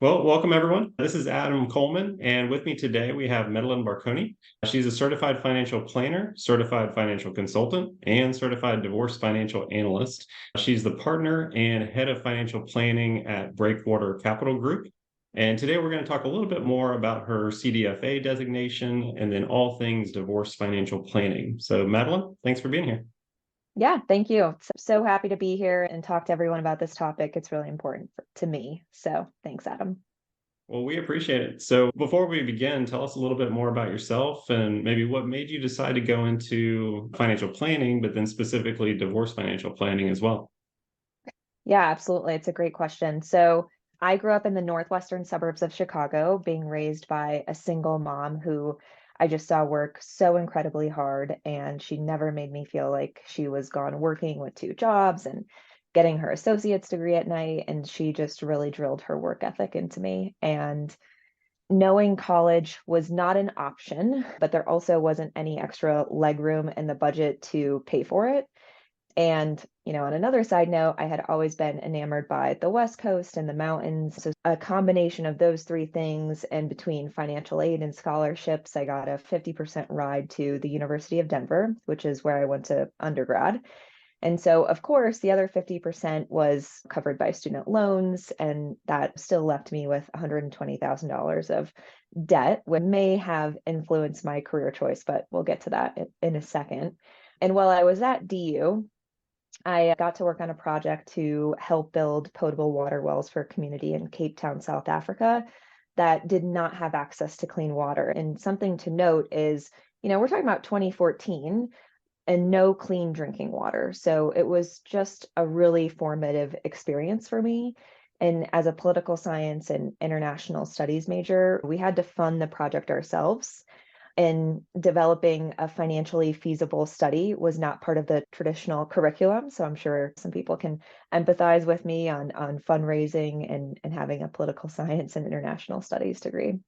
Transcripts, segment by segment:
Well, welcome everyone. This is Adam Coleman, and with me today we have Madeline Barconi. She's a certified financial planner, certified financial consultant, and certified divorce financial analyst. She's the partner and head of financial planning at Breakwater Capital Group. And today we're going to talk a little bit more about her CDFA designation and then all things divorce financial planning. So, Madeline, thanks for being here. Yeah, thank you. So happy to be here and talk to everyone about this topic. It's really important to me. So thanks, Adam. Well, we appreciate it. So, before we begin, tell us a little bit more about yourself and maybe what made you decide to go into financial planning, but then specifically divorce financial planning as well. Yeah, absolutely. It's a great question. So I grew up in the northwestern suburbs of Chicago, being raised by a single mom who I just saw work so incredibly hard. And she never made me feel like she was gone working with two jobs and getting her associate's degree at night. And she just really drilled her work ethic into me. And knowing college was not an option, but there also wasn't any extra leg room in the budget to pay for it. And, on another side note, I had always been enamored by the West Coast and the mountains. So a combination of those three things, and between financial aid and scholarships, I got a 50% ride to the University of Denver, which is where I went to undergrad. And so, of course, the other 50% was covered by student loans, and that still left me with $120,000 of debt, which may have influenced my career choice, but we'll get to that in a second. And while I was at DU, I got to work on a project to help build potable water wells for a community in Cape Town, South Africa, that did not have access to clean water. And something to note is, we're talking about 2014 and no clean drinking water. So it was just a really formative experience for me. And as a political science and international studies major, we had to fund the project ourselves, and developing a financially feasible study was not part of the traditional curriculum. So I'm sure some people can empathize with me on fundraising and having a political science and international studies degree.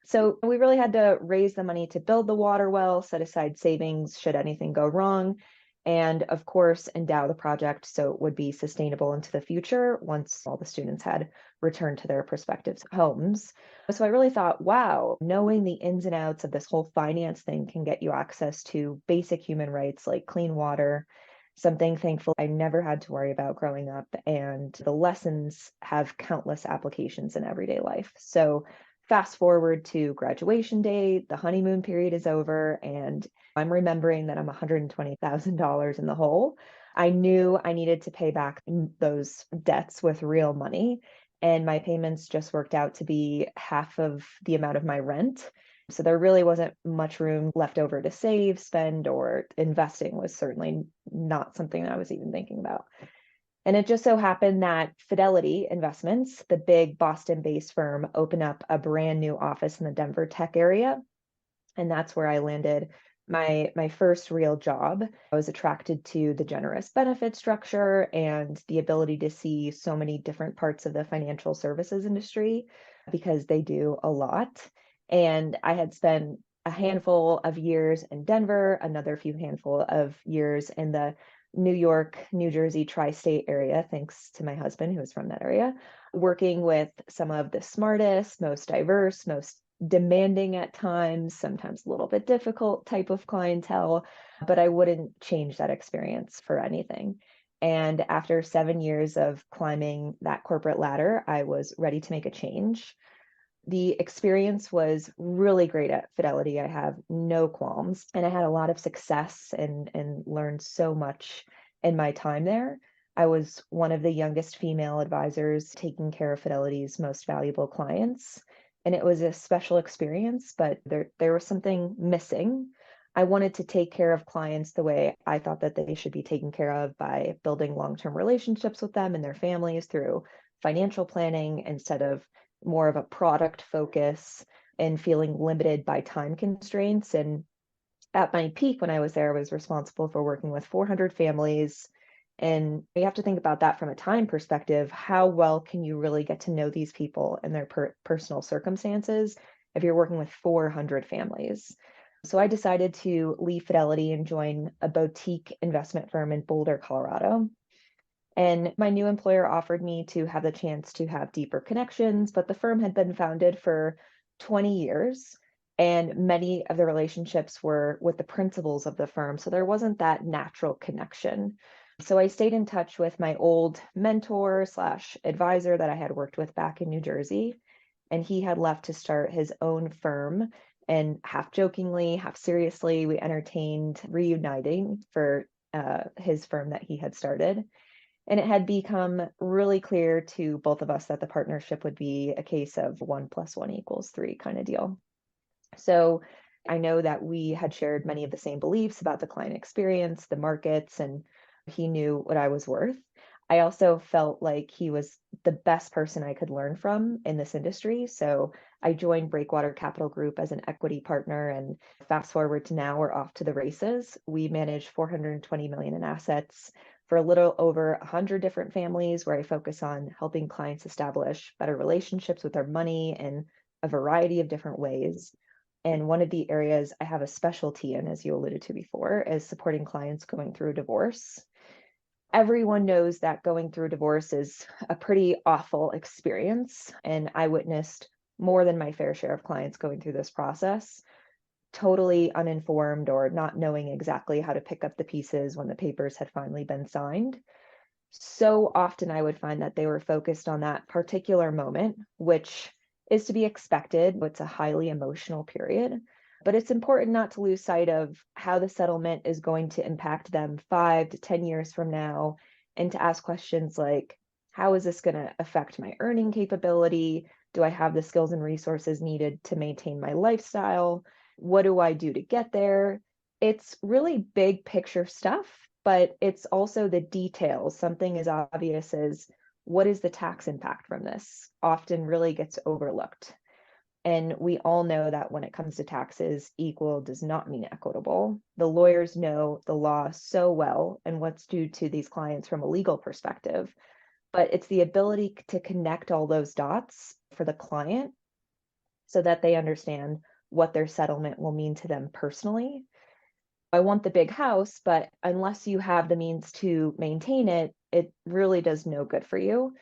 So we really had to raise the money to build the water well, set aside savings should anything go wrong, and of course, endow the project so it would be sustainable into the future once all the students had returned to their respective homes. So I really thought, wow, knowing the ins and outs of this whole finance thing can get you access to basic human rights like clean water, something thankful I never had to worry about growing up. And the lessons have countless applications in everyday life. So fast forward to graduation day, the honeymoon period is over, and I'm remembering that I'm $120,000 in the hole. I knew I needed to pay back those debts with real money, and my payments just worked out to be half of the amount of my rent. So there really wasn't much room left over to save, spend, or investing was certainly not something that I was even thinking about. And it just so happened that Fidelity Investments, the big Boston-based firm, opened up a brand new office in the Denver tech area. And that's where I landed my first real job. I was attracted to the generous benefit structure and the ability to see so many different parts of the financial services industry, because they do a lot. And I had spent a handful of years in Denver, another few handful of years in the New York, New Jersey tri-state area, thanks to my husband who was from that area, working with some of the smartest, most diverse, most demanding at times, sometimes a little bit difficult type of clientele, but I wouldn't change that experience for anything. And after 7 years of climbing that corporate ladder, I was ready to make a change. The experience was really great at Fidelity. I have no qualms, and I had a lot of success and learned so much in my time there. I was one of the youngest female advisors taking care of Fidelity's most valuable clients, and it was a special experience, but there was something missing. I wanted to take care of clients the way I thought that they should be taken care of, by building long-term relationships with them and their families through financial planning instead of more of a product focus, and feeling limited by time constraints. And at my peak when I was there, I was responsible for working with 400 families. And you have to think about that from a time perspective. How well can you really get to know these people and their personal circumstances if you're working with 400 families? So I decided to leave Fidelity and join a boutique investment firm in Boulder, Colorado. And my new employer offered me to have the chance to have deeper connections, but the firm had been founded for 20 years, and many of the relationships were with the principals of the firm. So there wasn't that natural connection. So I stayed in touch with my old mentor slash advisor that I had worked with back in New Jersey, and he had left to start his own firm. And half jokingly, half seriously, we entertained reuniting for his firm that he had started. And it had become really clear to both of us that the partnership would be a case of 1 + 1 = 3 kind of deal. So I know that we had shared many of the same beliefs about the client experience, the markets, and he knew what I was worth. I also felt like he was the best person I could learn from in this industry. So I joined Breakwater Capital Group as an equity partner, and fast forward to now, we're off to the races. We manage 420 million in assets for a little over 100 different families, where I focus on helping clients establish better relationships with their money in a variety of different ways. And one of the areas I have a specialty in, as you alluded to before, is supporting clients going through a divorce. Everyone knows that going through a divorce is a pretty awful experience, and I witnessed more than my fair share of clients going through this process, totally uninformed or not knowing exactly how to pick up the pieces when the papers had finally been signed. So often I would find that they were focused on that particular moment, which is to be expected. It's a highly emotional period, but it's important not to lose sight of how the settlement is going to impact them 5 to 10 years from now, and to ask questions like, how is this going to affect my earning capability? Do I have the skills and resources needed to maintain my lifestyle? What do I do to get there? It's really big picture stuff, but it's also the details. Something as obvious as, what is the tax impact from this, often really gets overlooked. And we all know that when it comes to taxes, equal does not mean equitable. The lawyers know the law so well and what's due to these clients from a legal perspective, but it's the ability to connect all those dots for the client so that they understand what their settlement will mean to them personally. I want the big house, but unless you have the means to maintain it, it really does no good for you.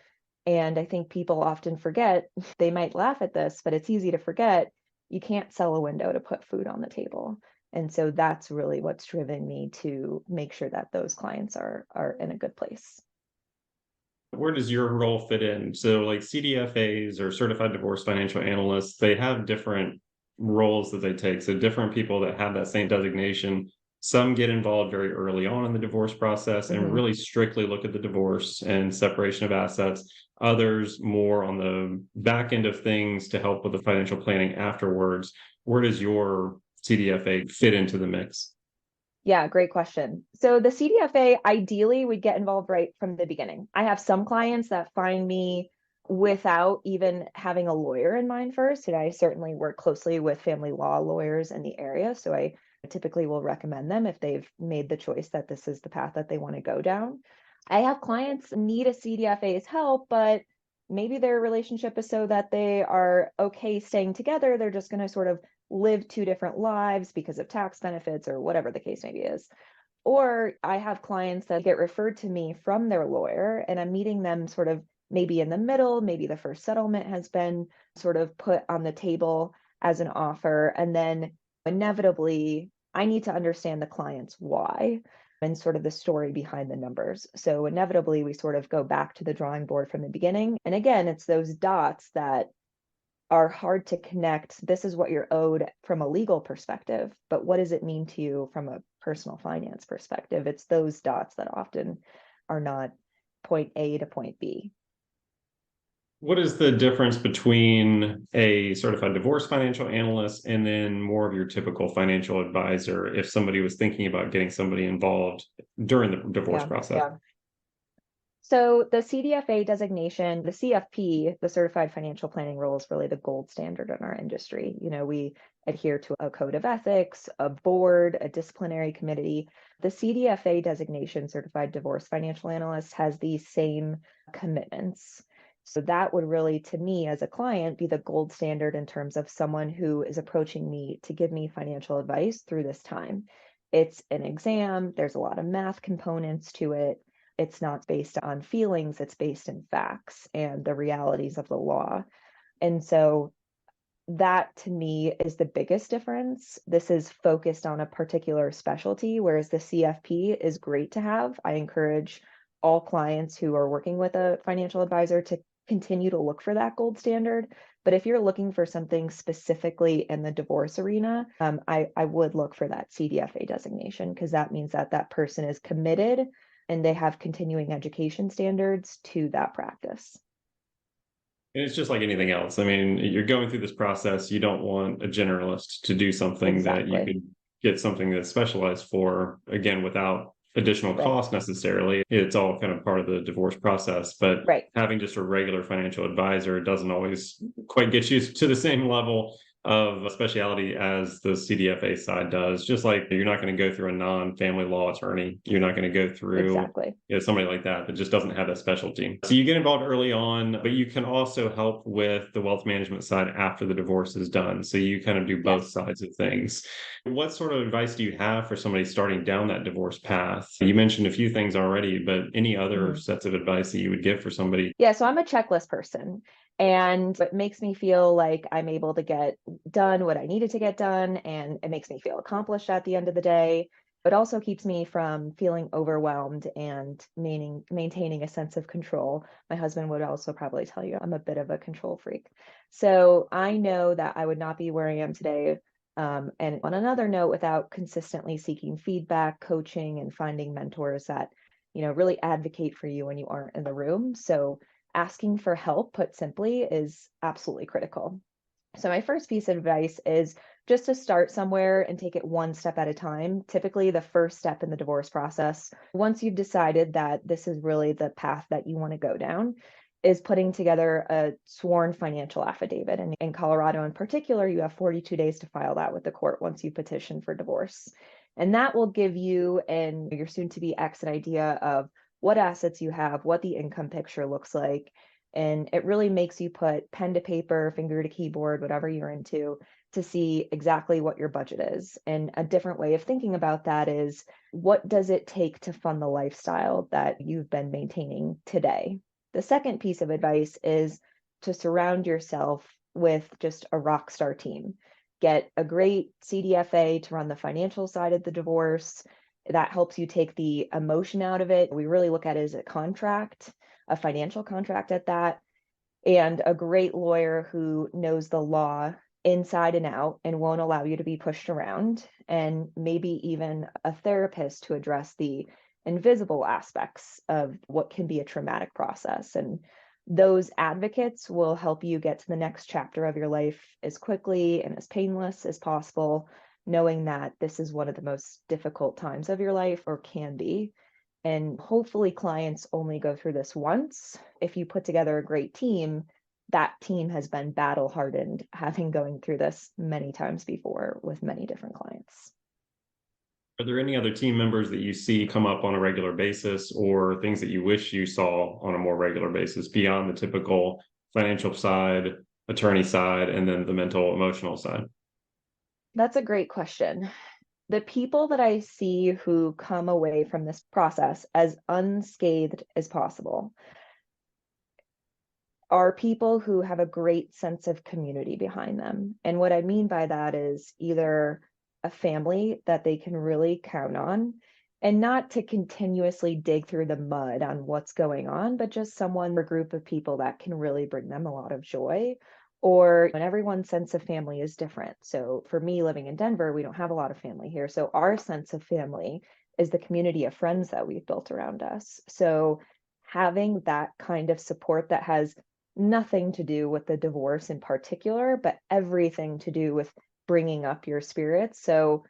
And I think people often forget, they might laugh at this, but it's easy to forget, you can't sell a window to put food on the table. And so that's really what's driven me to make sure that those clients are in a good place. Where does your role fit in? So, like CDFAs or certified divorce financial analysts, they have different roles that they take. So, different people that have that same designation, some get involved very early on in the divorce process and Mhm. really strictly look at the divorce and separation of assets. Others more on the back end of things to help with the financial planning afterwards. Where does your CDFA fit into the mix? Yeah, great question. So the CDFA ideally would get involved right from the beginning. I have some clients that find me without even having a lawyer in mind first, and I certainly work closely with family law lawyers in the area. So I typically will recommend them if they've made the choice that this is the path that they want to go down. I have clients need a CDFA's help, but maybe their relationship is so that they are okay staying together. They're just going to sort of live two different lives because of tax benefits or whatever the case maybe is. Or I have clients that get referred to me from their lawyer, and I'm meeting them sort of maybe in the middle. Maybe the first settlement has been sort of put on the table as an offer. And then inevitably, I need to understand the client's why and sort of the story behind the numbers. So inevitably, we sort of go back to the drawing board from the beginning. And again, it's those dots that are hard to connect. This is what you're owed from a legal perspective, but what does it mean to you from a personal finance perspective? It's those dots that often are not point A to point B. What is the difference between a certified divorce financial analyst and then more of your typical financial advisor if somebody was thinking about getting somebody involved during the divorce Yeah. process? So the CDFA designation, the CFP, the Certified Financial Planning role is really the gold standard in our industry. We adhere to a code of ethics, a board, a disciplinary committee. The CDFA designation, Certified Divorce Financial Analyst, has these same commitments. So that would really, to me as a client, be the gold standard in terms of someone who is approaching me to give me financial advice through this time. It's an exam, there's a lot of math components to it, it's not based on feelings, it's based in facts and the realities of the law. And so that to me is the biggest difference. This is focused on a particular specialty, whereas the CFP is great to have. I encourage all clients who are working with a financial advisor to continue to look for that gold standard. But if you're looking for something specifically in the divorce arena, I would look for that CDFA designation, because that means that that person is committed and they have continuing education standards to that practice. And it's just like anything else. I mean, you're going through this process. You don't want a generalist to do something that you Exactly. could get something that's specialized for, again, without additional Right. cost necessarily. It's all kind of part of the divorce process. But Right. having just a regular financial advisor doesn't always quite get you to the same level of a speciality as the CDFA side does. Just like you're not going to go through a non-family law attorney. You're not going to go through Exactly. somebody like that just doesn't have that specialty. So you get involved early on, but you can also help with the wealth management side after the divorce is done. So you kind of do both Yes. sides of things. What sort of advice do you have for somebody starting down that divorce path? You mentioned a few things already, but any other Mhm. sets of advice that you would give for somebody? Yeah, so I'm a checklist person, and it makes me feel like I'm able to get done what I needed to get done, and it makes me feel accomplished at the end of the day. It also keeps me from feeling overwhelmed and maintaining a sense of control. My husband would also probably tell you I'm a bit of a control freak. So I know that I would not be where I am today. And on another note, without consistently seeking feedback, coaching, and finding mentors that, really advocate for you when you aren't in the room. So asking for help, put simply, is absolutely critical. So, my first piece of advice is just to start somewhere and take it one step at a time. Typically, the first step in the divorce process, once you've decided that this is really the path that you want to go down, is putting together a sworn financial affidavit. And in Colorado, in particular, you have 42 days to file that with the court once you petition for divorce. And that will give you and your soon to be ex an idea of what assets you have, what the income picture looks like, and it really makes you put pen to paper, finger to keyboard, whatever you're into, to see exactly what your budget is. And a different way of thinking about that is, what does it take to fund the lifestyle that you've been maintaining today? The second piece of advice is to surround yourself with just a rock star team. Get a great CDFA to run the financial side of the divorce. That helps you take the emotion out of it. We really look at it as a contract, a financial contract at that, and a great lawyer who knows the law inside and out and won't allow you to be pushed around, and maybe even a therapist to address the invisible aspects of what can be a traumatic process. And those advocates will help you get to the next chapter of your life as quickly and as painless as possible, knowing that this is one of the most difficult times of your life, or can be. And hopefully clients only go through this once. If you put together a great team, that team has been battle hardened, having going through this many times before with many different clients. Are there any other team members that you see come up on a regular basis, or things that you wish you saw on a more regular basis beyond the typical financial side, attorney side, and then the mental emotional side? That's a great question. The people that I see who come away from this process as unscathed as possible are people who have a great sense of community behind them. And what I mean by that is either a family that they can really count on, and not to continuously dig through the mud on what's going on, but just someone or group of people that can really bring them a lot of joy. Or, and everyone's sense of family is different. So for me, living in Denver, we don't have a lot of family here. So our sense of family is the community of friends that we've built around us. So having that kind of support that has nothing to do with the divorce in particular, but everything to do with bringing up your spirits. So,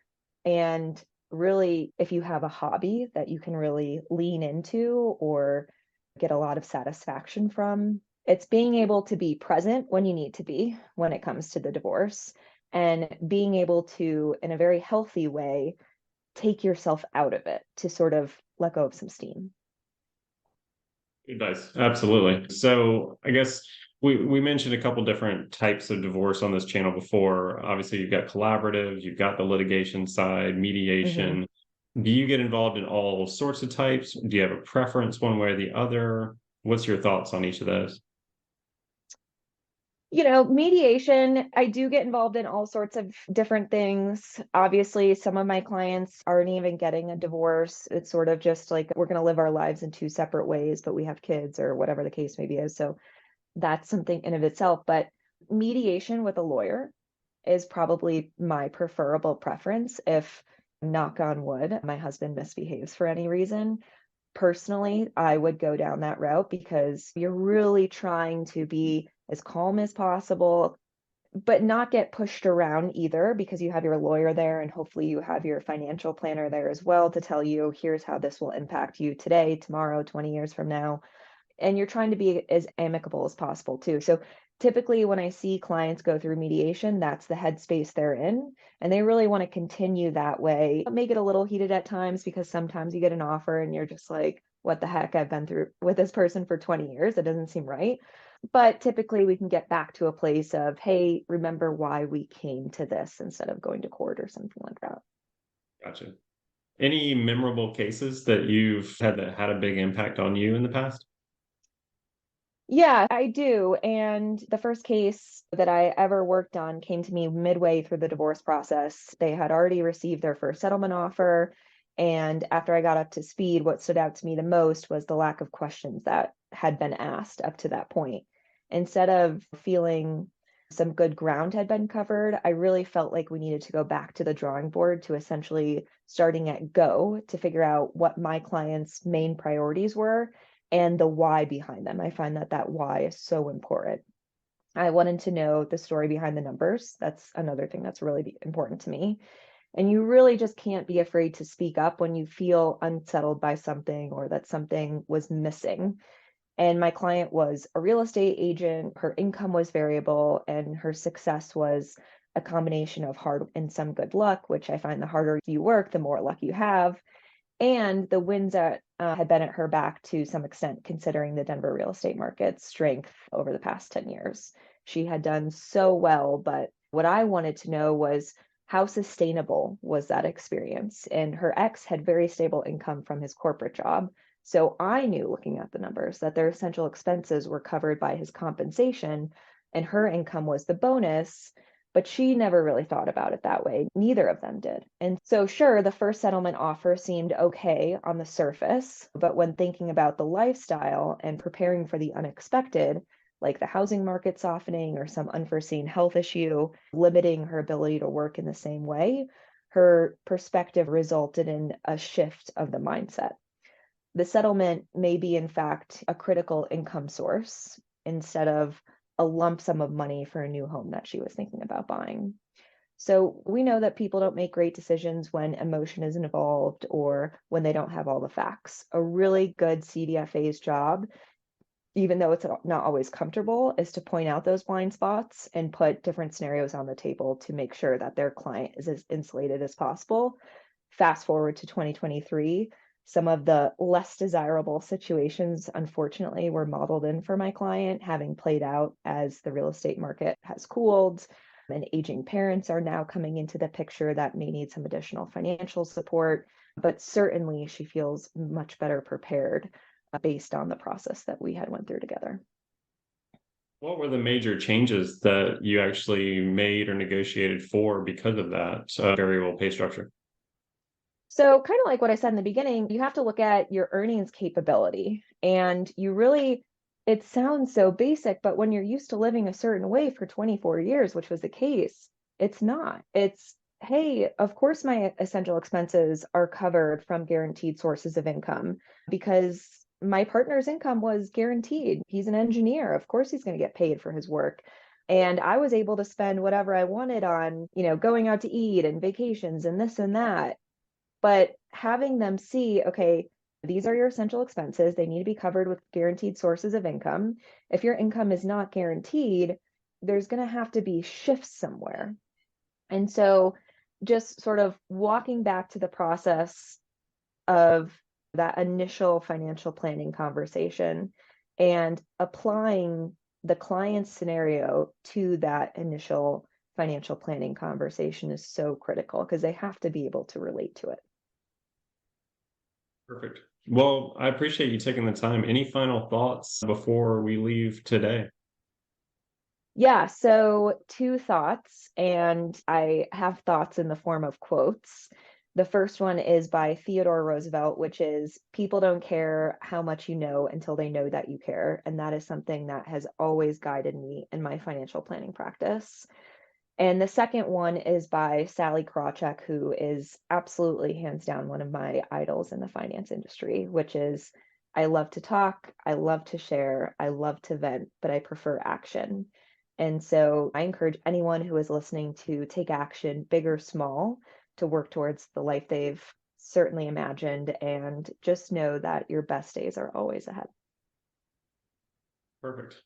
and really, if you have a hobby that you can really lean into or get a lot of satisfaction from, it's being able to be present when you need to be when it comes to the divorce, and being able to, in a very healthy way, take yourself out of it to sort of let go of some steam. Advice, absolutely. So I guess we mentioned a couple different types of divorce on this channel before. Obviously, you've got collaborative, you've got the litigation side, Mhm. mediation. Do you get involved in all sorts of types? Do you have a preference one way or the other? What's your thoughts on each of those? Mediation, I do get involved in all sorts of different things. Obviously, some of my clients aren't even getting a divorce. It's sort of just like we're going to live our lives in two separate ways, but we have kids or whatever the case may be is. So that's something in of itself. But mediation with a lawyer is probably my preferable preference if, knock on wood, my husband misbehaves for any reason. Personally, I would go down that route because you're really trying to be as calm as possible, but not get pushed around either because you have your lawyer there and hopefully you have your financial planner there as well to tell you, here's how this will impact you today, tomorrow, 20 years from now. And you're trying to be as amicable as possible too. So typically when I see clients go through mediation, that's the headspace they're in. And they really want to continue that way. It may get a little heated at times because sometimes you get an offer and you're just like, what the heck? I've been through with this person for 20 years. It doesn't seem right. But typically we can get back to a place of, hey, remember why we came to this instead of going to court or something like that. Gotcha. Any memorable cases that you've had that had a big impact on you in the past? Yeah, I do. And the first case that I ever worked on came to me midway through the divorce process. They had already received their first settlement offer. And after I got up to speed, what stood out to me the most was the lack of questions that had been asked up to that point. Instead of feeling some good ground had been covered, I really felt like we needed to go back to the drawing board to essentially starting at go to figure out what my clients' main priorities were and the why behind them. I find that that why is so important. I wanted to know the story behind the numbers. That's another thing that's really important to me. And you really just can't be afraid to speak up when you feel unsettled by something or that something was missing. And my client was a real estate agent. Her income was variable, and her success was a combination of hard and some good luck, which I find the harder you work, the more luck you have. And the winds that had been at her back to some extent, considering the Denver real estate market's strength over the past 10 years. She had done so well, but what I wanted to know was how sustainable was that experience? And her ex had very stable income from his corporate job. So I knew looking at the numbers that their essential expenses were covered by his compensation, and her income was the bonus, but she never really thought about it that way. Neither of them did. And so, sure, the first settlement offer seemed okay on the surface, but when thinking about the lifestyle and preparing for the unexpected, like the housing market softening or some unforeseen health issue, limiting her ability to work in the same way, her perspective resulted in a shift of the mindset. The settlement may be, in fact, a critical income source instead of a lump sum of money for a new home that she was thinking about buying. So we know that people don't make great decisions when emotion is involved or when they don't have all the facts. A really good CDFA's job, even though it's not always comfortable, is to point out those blind spots and put different scenarios on the table to make sure that their client is as insulated as possible. Fast forward to 2023, some of the less desirable situations, unfortunately, were modeled in for my client, having played out as the real estate market has cooled and aging parents are now coming into the picture that may need some additional financial support. But certainly she feels much better prepared based on the process that we had went through together. What were the major changes that you actually made or negotiated for because of that variable pay structure? So, kind of like what I said in the beginning, you have to look at your earnings capability. And you really, it sounds so basic, but when you're used to living a certain way for 24 years, which was the case, it's not. It's, hey, of course, my essential expenses are covered from guaranteed sources of income because my partner's income was guaranteed. He's an engineer. Of course, he's going to get paid for his work. And I was able to spend whatever I wanted on, going out to eat and vacations and this and that, but having them see, okay, these are your essential expenses. They need to be covered with guaranteed sources of income. If your income is not guaranteed, there's going to have to be shifts somewhere. And so just sort of walking back to the process of that initial financial planning conversation and applying the client's scenario to that initial financial planning conversation is so critical because they have to be able to relate to it. Perfect. Well, I appreciate you taking the time. Any final thoughts before we leave today? Yeah, so two thoughts, and I have thoughts in the form of quotes. The first one is by Theodore Roosevelt, which is people don't care how much you know until they know that you care. And that is something that has always guided me in my financial planning practice. And the second one is by Sally Krawcheck, who is absolutely hands down one of my idols in the finance industry, which is I love to talk, I love to share, I love to vent, but I prefer action. And so I encourage anyone who is listening to take action, big or small, to work towards the life they've certainly imagined and just know that your best days are always ahead. Perfect.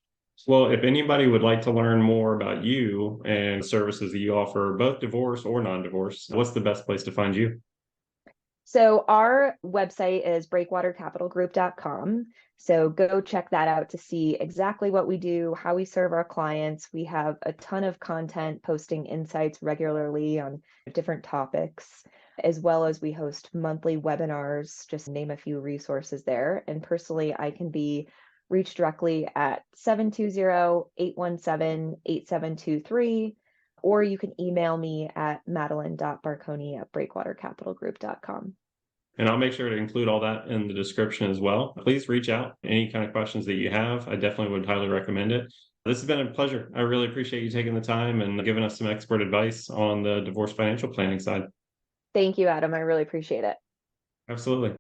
Well, if anybody would like to learn more about you and the services that you offer, both divorce or non-divorce, what's the best place to find you? So our website is breakwatercapitalgroup.com. So go check that out to see exactly what we do, how we serve our clients. We have a ton of content posting insights regularly on different topics, as well as we host monthly webinars, just name a few resources there. And personally, I can be reached directly at 720-817-8723, or you can email me at madeline.barconi@breakwatercapitalgroup.com. And I'll make sure to include all that in the description as well. Please reach out. Any kind of questions that you have, I definitely would highly recommend it. This has been a pleasure. I really appreciate you taking the time and giving us some expert advice on the divorce financial planning side. Thank you, Adam. I really appreciate it. Absolutely.